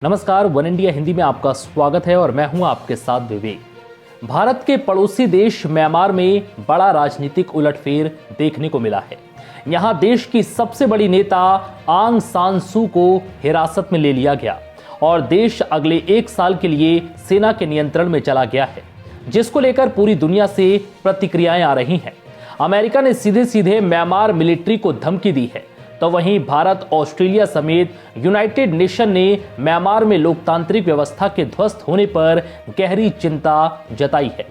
नमस्कार, one India Hindi में आपका स्वागत है और मैं हूं आपके साथ विवेक। भारत के पड़ोसी देश म्यांमार में बड़ा राजनीतिक उलटफेर देखने को मिला है। यहां देश की सबसे बड़ी नेता आंग सान सू को हिरासत में ले लिया गया और देश अगले 1 साल के लिए सेना के नियंत्रण में चला गया है, जिसको लेकर पूरी दुनिया से प्रतिक्रियाएं आ रही हैं। अमेरिका ने सीधे सीधे म्यांमार मिलिट्री को धमकी दी है, तो वहीं भारत, ऑस्ट्रेलिया समेत यूनाइटेड नेशन ने म्यांमार में लोकतांत्रिक व्यवस्था के ध्वस्त होने पर गहरी चिंता जताई है।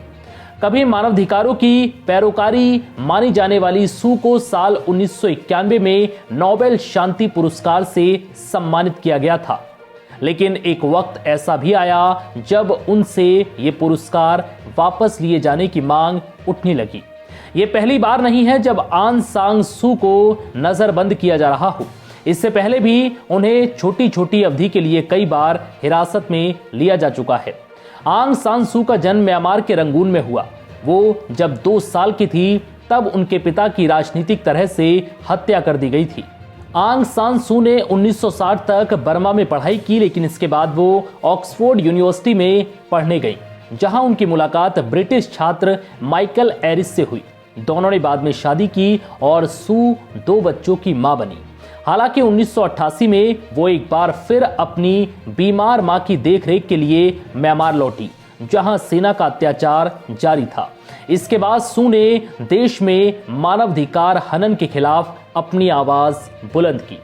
कभी मानवाधिकारों की पैरोकारी मानी जाने वाली सू को साल 1991 में नोबेल शांति पुरस्कार से सम्मानित किया गया था, लेकिन एक वक्त ऐसा भी आया जब उनसे ये पुरस्कार वापस लिए जाने की मांग उठने लगी। ये पहली बार नहीं है जब आंग सान सू को नजरबंद किया जा रहा हो। इससे पहले भी उन्हें छोटी छोटी अवधि के लिए कई बार हिरासत में लिया जा चुका है। आंग सान सू का जन्म म्यांमार के रंगून में हुआ। वो जब 2 साल की थी तब उनके पिता की राजनीतिक तरह से हत्या कर दी गई थी। आंग सान सू ने 1960 तक बर्मा में पढ़ाई की, लेकिन इसके बाद वो ऑक्सफोर्ड यूनिवर्सिटी में पढ़ने गई, जहां उनकी मुलाकात ब्रिटिश छात्र माइकल एरिस से हुई। दोनों ने बाद में शादी की और सू 2 बच्चों की मां बनी। हालांकि 1988 में वो एक बार फिर अपनी बीमार मां की देखरेख के लिए म्यांमार लौटी, जहां सेना का अत्याचार जारी था। इसके बाद सू ने देश में मानवाधिकार हनन के खिलाफ अपनी आवाज बुलंद की।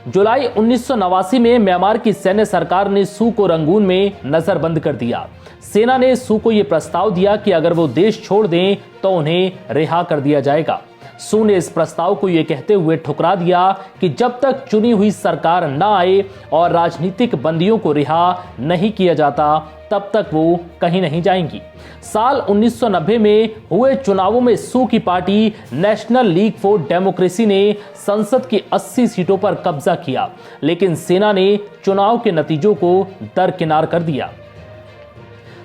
जुलाई 1989 में म्यांमार की सैन्य सरकार ने सू को रंगून में नजरबंद कर दिया। सेना ने सू को यह प्रस्ताव दिया कि अगर वो देश छोड़ दें तो उन्हें रिहा कर दिया जाएगा। सू ने इस प्रस्ताव को यह कहते हुए ठुकरा दिया कि जब तक चुनी हुई सरकार न आए और राजनीतिक बंदियों को रिहा नहीं किया जाता, तब तक वो कहीं नहीं जाएंगी। साल 1990 में हुए चुनावों में सू की party national league for democracy ने संसद की 80 सीटों पर कब्जा किया, लेकिन सेना ने चुनाव के नतीजों को दरकिनार कर दिया।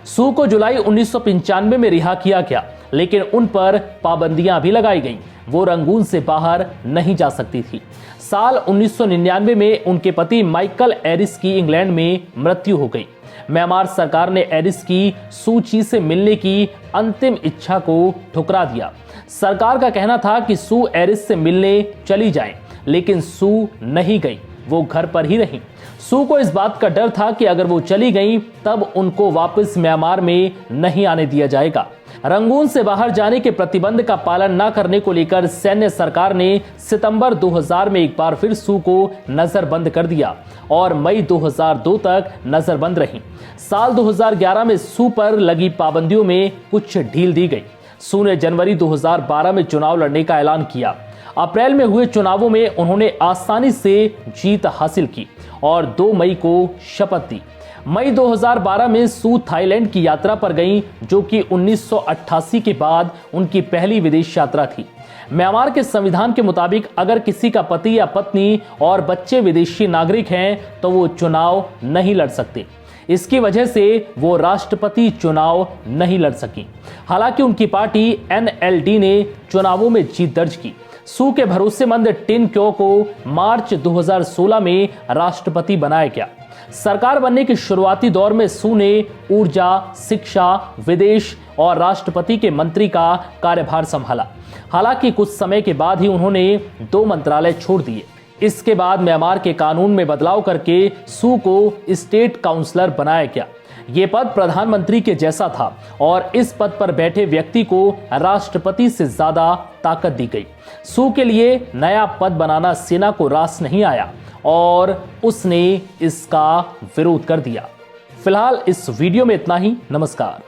सू को जुलाई 1995 में रिहा किया गया, लेकिन उन पर पाबंदियां भी लगाई गईं। वो रंगून से बाहर नहीं जा सकती थी। साल 1999 में उनके पति माइकल एरिस की इंग्लैंड में मृत्यु हो गई। म्यांमार सरकार ने एरिस की सू ची से मिलने की अंतिम इच्छा को ठुकरा दिया। सरकार का कहना था कि सू एरिस से मिलने चली जाएं, लेकिन सू नहीं गई, वो घर पर ही रही। सू को इस बात का डर था कि अगर वो चली गई तब उनको वापस म्यांमार में नहीं आने दिया जाएगा। रंगून से बाहर जाने के प्रतिबंध का पालन न करने को लेकर सैन्य सरकार ने सितंबर 2000 में एक बार फिर सू को नजरबंद कर दिया और मई 2002 तक नजरबंद रही। साल 2011 में सू पर लगी पाबंदियों में कुछ ढील दी गई। सू ने जनवरी 2012 में चुनाव लड़ने का ऐलान किया। अप्रैल में हुए चुनावों में उन्होंने आसानी से जीत हासिल की और 2 मई को शपथ दी। मई 2012 में सू थाईलैंड की यात्रा पर गईं, जो कि 1988 के बाद उनकी पहली विदेश यात्रा थी। म्यांमार के संविधान के मुताबिक अगर किसी का पति या पत्नी और बच्चे विदेशी नागरिक हैं तो वो चुनाव नहीं लड़ सकते। इसकी वजह से वो राष्ट्रपति चुनाव नहीं लड़ सकी। हालांकि उनकी पार्टी NLD ने चुनावों में जीत दर्ज की। सू के भरोसेमंद टिन क्यो को मार्च 2016 में राष्ट्रपति बनाया गया। सरकार बनने के शुरुआती दौर में सू ने ऊर्जा, शिक्षा, विदेश और राष्ट्रपति के मंत्री का कार्यभार संभाला। हालांकि कुछ समय के बाद ही उन्होंने 2 मंत्रालय छोड़ दिए। इसके बाद म्यांमार के कानून में बदलाव करके सू को स्टेट काउंसलर बनाया गया। ये पद प्रधानमंत्री के जैसा था और इस पद पर बैठे व्यक्ति को राष्ट्रपति से ज्यादा ताकत दी गई। सू के लिए नया पद बनाना सेना को रास नहीं आया और उसने इसका विरोध कर दिया। फिलहाल इस वीडियो में इतना ही। नमस्कार।